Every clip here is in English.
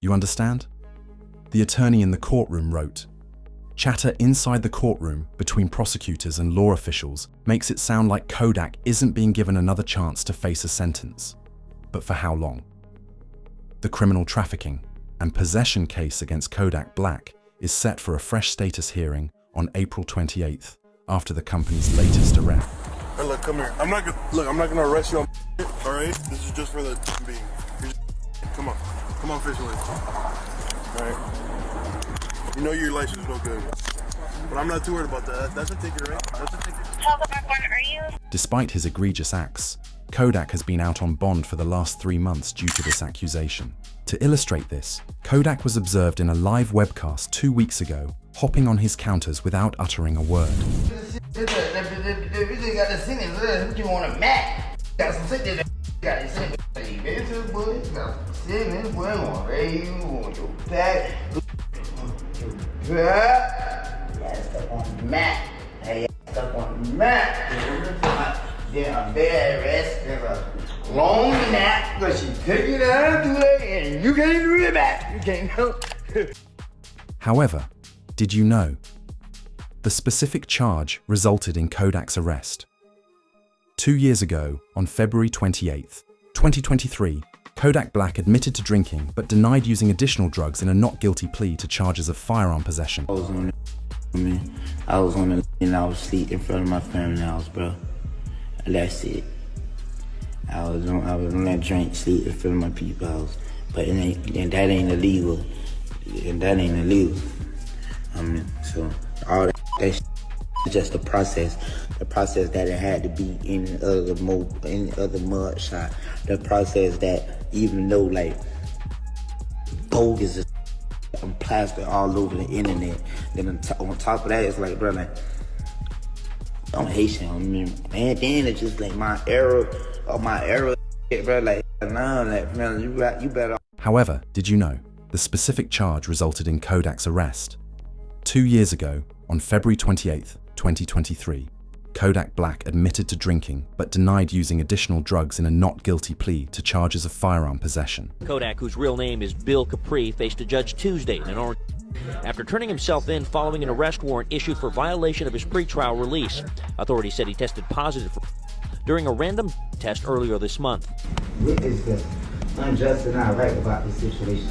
You understand? The attorney in the courtroom wrote, "Chatter inside the courtroom between prosecutors and law officials makes it sound like Kodak isn't being given another chance to face a sentence. But for how long?" The criminal trafficking and possession case against Kodak Black is set for a fresh status hearing on April 28th, after the company's latest arrest. Hey, look, come here. I'm not gonna arrest you on all right? This is just for the time being. Come on, fish with. All right. You know your license is no good, but I'm not too worried about that. That's a ticket, right? That's a ticket. Despite his egregious acts, Kodak has been out on bond for the last 3 months due to this accusation. To illustrate this, Kodak was observed in a live webcast 2 weeks ago, hopping on his counters without uttering a word. Long nap, because she take it out of it and you can't do it back. You can't help. However, did you know? The specific charge resulted in Kodak's arrest. 2 years ago, on February 28th, 2023, Kodak Black admitted to drinking but denied using additional drugs in a not guilty plea to charges of firearm possession. I was on the and I was asleep in front of my family house, bro. That's it. I was on that drink, sleep in front of my people's house, but that ain't illegal. And that ain't illegal. So all that shit is just the process that it had to be in other mud shot. The process that even though like bogus is plastered all over the internet, then on top of that, it's like, bro, like, I'm Haitian, I mean, man, then it's just like my era, bro, like, nah, like, man, you better. However, did you know? The specific charge resulted in Kodak's arrest. 2 years ago, on February 28th, 2023, Kodak Black admitted to drinking but denied using additional drugs in a not guilty plea to charges of firearm possession. Kodak, whose real name is Bill Capri, faced a judge Tuesday in Orange after turning himself in following an arrest warrant issued for violation of his pretrial release. Authorities said he tested positive during a random test earlier this month. What is the unjust and not right about this situation?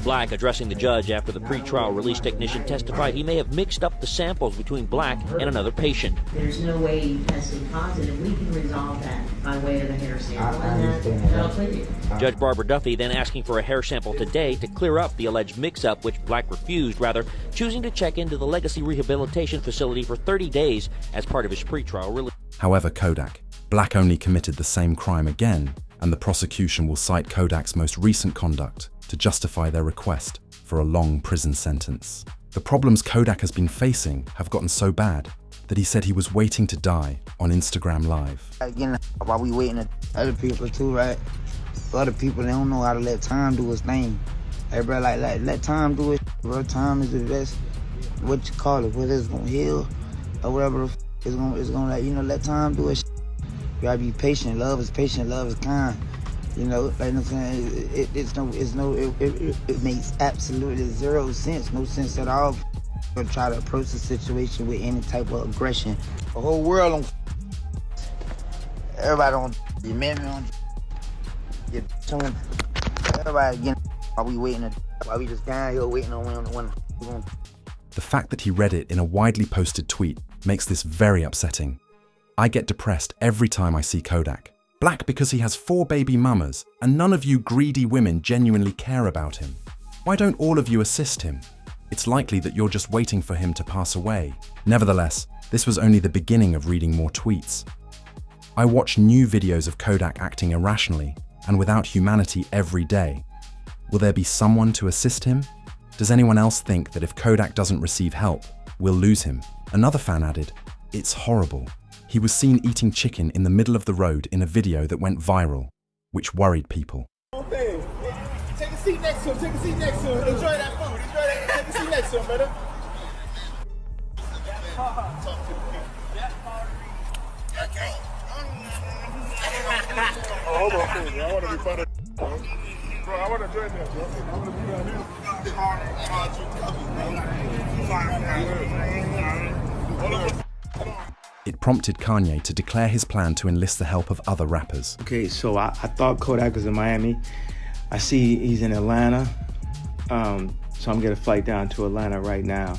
Black, addressing the judge after the pretrial release technician testified he may have mixed up the samples between Black and another patient. There's no way you tested positive. We can resolve that by way of a hair sample, and that'll clear you. Judge Barbara Duffy then asking for a hair sample today to clear up the alleged mix-up, which Black refused, rather choosing to check into the Legacy Rehabilitation Facility for 30 days as part of his pretrial release. However, Black only committed the same crime again, and the prosecution will cite Kodak's most recent conduct to justify their request for a long prison sentence. The problems Kodak has been facing have gotten so bad that he said he was waiting to die on Instagram Live. Again, while we waiting on other people too, right? Other people, they don't know how to let time do its thing. Hey, bro, like let time do it, bro. Time is the best, what you call it, whether it's gonna heal or whatever it's gonna let time do it. You gotta be patient. Love is patient, love is kind. You know, like I'm saying, it makes absolutely zero sense, no sense at all. To try to approach the situation with any type of aggression. The whole world on. Everybody on. The amendment on. Everybody again. While we just down here waiting on one. The fact that he read it in a widely posted tweet makes this very upsetting. I get depressed every time I see Kodak Black because he has 4 baby mamas, and none of you greedy women genuinely care about him. Why don't all of you assist him? It's likely that you're just waiting for him to pass away. Nevertheless, this was only the beginning of reading more tweets. I watch new videos of Kodak acting irrationally and without humanity every day. Will there be someone to assist him? Does anyone else think that if Kodak doesn't receive help, we'll lose him? Another fan added, "It's horrible." He was seen eating chicken in the middle of the road in a video that went viral, which worried people. Take a seat next to him. Take a seat next to him. Enjoy that food. Enjoy that. Take a seat next to him, brother. Oh, hold on, I want to be part of. Bro, I want to join that, bro. I want to be down here. It prompted Kanye to declare his plan to enlist the help of other rappers. Okay, so I thought Kodak was in Miami. I see he's in Atlanta. So I'm getting a flight down to Atlanta right now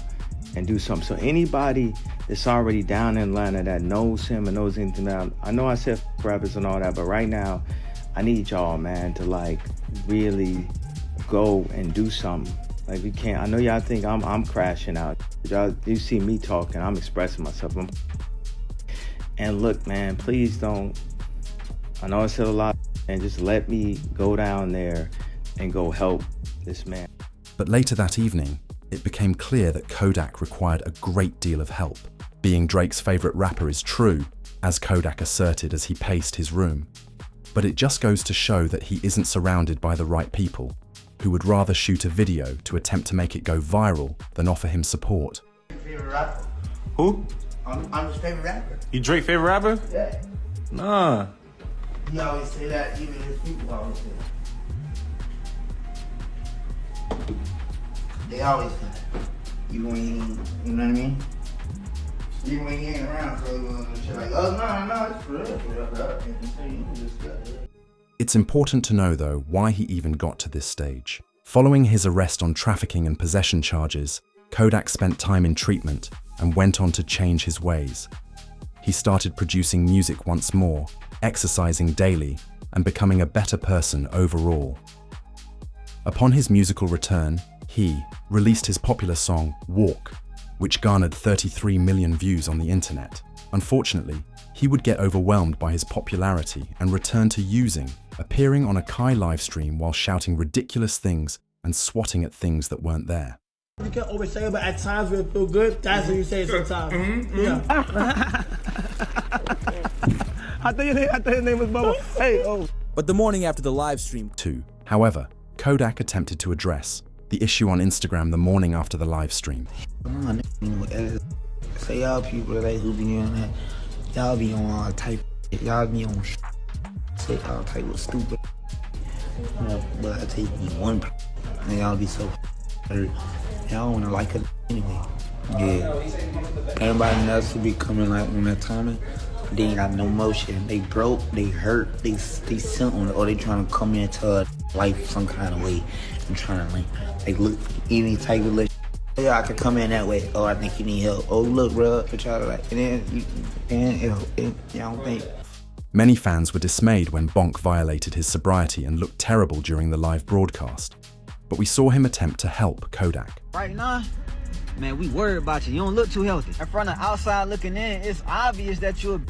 and do something. So anybody that's already down in Atlanta that knows him and knows anything about, I know I said rappers and all that, but right now I need y'all, man, to like really go and do something. Like we can't, I know y'all think I'm crashing out. Y'all, you see me talking, I'm expressing myself. And look, man, please don't, I know I said a lot, and just let me go down there and go help this man. But later that evening, it became clear that Kodak required a great deal of help. Being Drake's favorite rapper is true, as Kodak asserted as he paced his room. But it just goes to show that he isn't surrounded by the right people, who would rather shoot a video to attempt to make it go viral than offer him support. Favorite rapper? Who? I'm his favorite rapper. You Drake favorite rapper? Yeah. Nah. He always say that, even his people always say that. They always say that. Even when he, you know what I mean? Even when he ain't around, so shit like, oh, no, it's for real. It's important to know, though, why he even got to this stage. Following his arrest on trafficking and possession charges, Kodak spent time in treatment and went on to change his ways. He started producing music once more, exercising daily, and becoming a better person overall. Upon his musical return, he released his popular song, Walk, which garnered 33 million views on the internet. Unfortunately, he would get overwhelmed by his popularity and return to appearing on a Kai livestream while shouting ridiculous things and swatting at things that weren't there. You can't always say it, but at times when it feel good, that's when you say it sometimes. Yeah. I thought your name was Bubba. Hey, oh. But the morning after the live stream, too. However, Kodak attempted to address the issue on Instagram the morning after the live stream. Come on, say y'all people that who be on that, y'all be on all type, y'all be on say all type of stupid. But I take me one, and y'all be so hurt. Y'all wanna like it anyway. Yeah. Everybody else will be coming like on that timing. They ain't got no motion. They broke, they hurt, they something, or they trying to come into life some kind of way and trying to like look any type of list. Yeah, I could come in that way. Oh, I think you need help. Oh, look, bro, but y'all like, and then y'all don't think. Many fans were dismayed when Bonk violated his sobriety and looked terrible during the live broadcast. But we saw him attempt to help Kodak. right now, man, we worried about you. You don't look too healthy. And from the outside looking in, it's obvious that you're a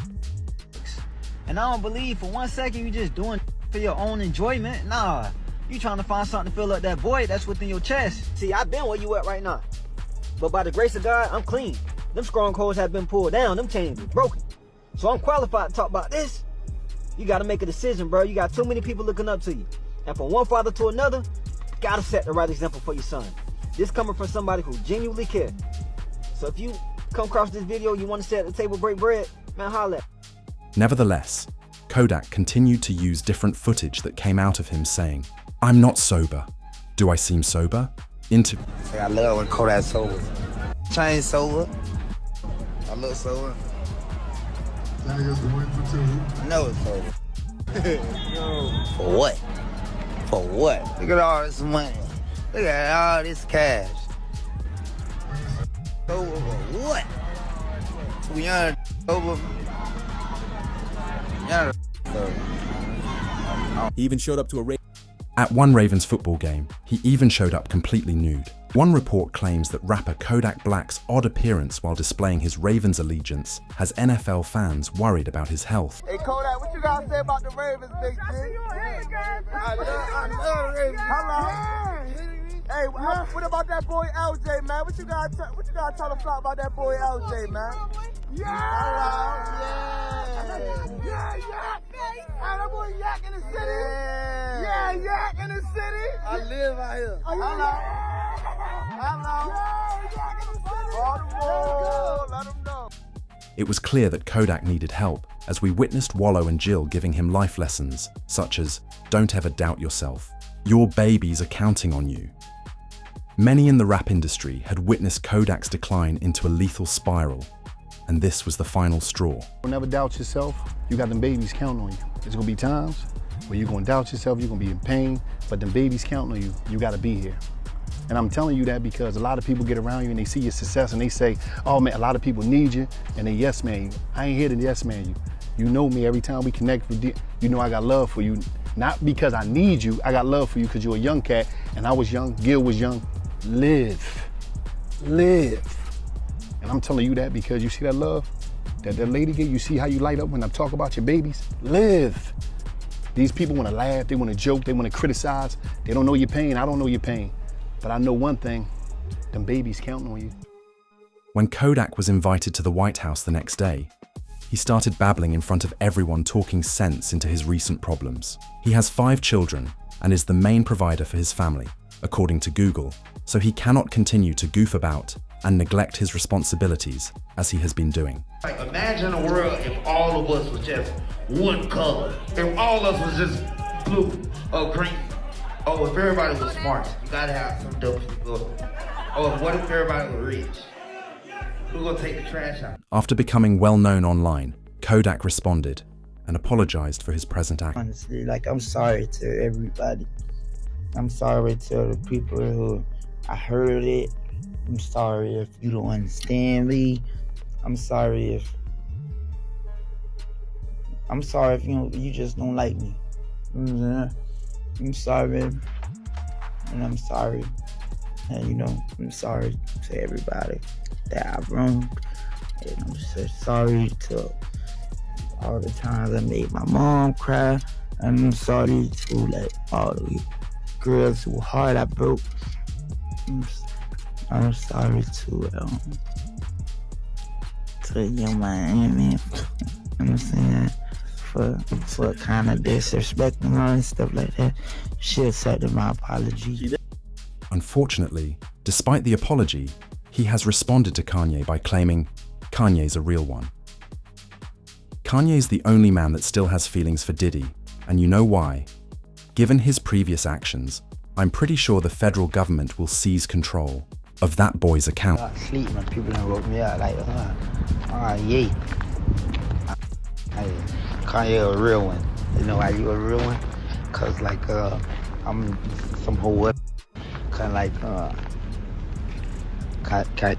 and I don't believe for 1 second you just doing for your own enjoyment. Nah, you trying to find something to fill up that void that's within your chest. See, I've been where you at right now. But by the grace of God, I'm clean. Them strongholds have been pulled down. Them chains are broken. So I'm qualified to talk about this. You got to make a decision, bro. You got too many people looking up to you. And from one father to another, got to set the right example for your son. This coming from somebody who genuinely cares. So if you come across this video, you want to sit at the table, break bread, man, holla at me. Nevertheless, Kodak continued to use different footage that came out of him saying, "I'm not sober. Do I seem sober?" I love when Kodak sober. I ain't sober. I look sober. I know it's sober. For what? For what? Look at all this money. Look at all this cash. Sober for what? We are sober. He even showed up to a At one Ravens football game, he even showed up completely nude. One report claims that rapper Kodak Black's odd appearance while displaying his Ravens allegiance has NFL fans worried about his health. Hey Kodak, what you gotta say about the Ravens, big G? I love the Ravens. Hello. Hey, what about that boy LJ, man? What you gotta tell the flock about that boy LJ, man? Yeah! Yeah! Hey, that boy Yak in the city. Yeah, Yak in the city. I live out here. Hello. Yeah, Yak in the city. Baltimore, let him know. It was clear that Kodak needed help, as we witnessed Wallow and Jill giving him life lessons, such as, "Don't ever doubt yourself. Your babies are counting on you." Many in the rap industry had witnessed Kodak's decline into a lethal spiral, and this was the final straw. Never doubt yourself. You got them babies counting on you. There's gonna be times where you're gonna doubt yourself, you're gonna be in pain, but them babies counting on you, you gotta be here. And I'm telling you that because a lot of people get around you and they see your success and they say, oh man, a lot of people need you, and they yes man you. I ain't here to yes man you. You know me, every time we connect with you, you know I got love for you. Not because I need you, I got love for you because you're a young cat and I was young, Gil was young. Live. And I'm telling you that because you see that love that lady gave, you see how you light up when I talk about your babies? Live. These people wanna laugh, they wanna joke, they wanna criticize. They don't know your pain, I don't know your pain. But I know one thing, them babies counting on you. When Kodak was invited to the White House the next day, he started babbling in front of everyone, talking sense into his recent problems. He has 5 children and is the main provider for his family, according to Google, so he cannot continue to goof about and neglect his responsibilities as he has been doing. Like, imagine a world if all of us was just one color. If all of us was just blue or green. Oh, if everybody was smart, you gotta have some dope people. Oh, what if everybody was rich? Who's gonna take the trash out? After becoming well known online, Kodak responded and apologized for his present act. Honestly, like, I'm sorry to everybody. I'm sorry to the people who I heard it. I'm sorry if you don't understand me. I'm sorry if you just don't like me. I'm sorry, and I'm sorry. And I'm sorry to everybody that I've wronged. And I'm so sorry to all the times I made my mom cry. And I'm sorry to all the girls whose heart I broke. I'm sorry to young Miami. I'm saying for kind of disrespecting her and stuff like that. She accepted my apology. Unfortunately, despite the apology, he has responded to Kanye by claiming Kanye's a real one. Kanye's the only man that still has feelings for Diddy, and you know why. Given his previous actions, I'm pretty sure the federal government will seize control of that boy's account. Sleep when people wrote me out like, yeah. Kanye a real one. You know why you a real one? Cause I'm some whole kind of like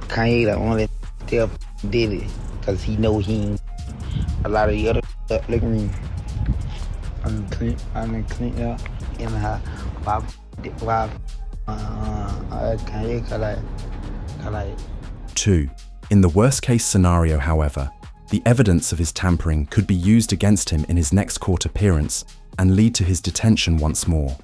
Kanye the only tell did it, cause he know he ain't a lot of the other stuff. Look at me. I'm clean up in her. Kanye 2. In the worst case scenario, however, the evidence of his tampering could be used against him in his next court appearance and lead to his detention once more.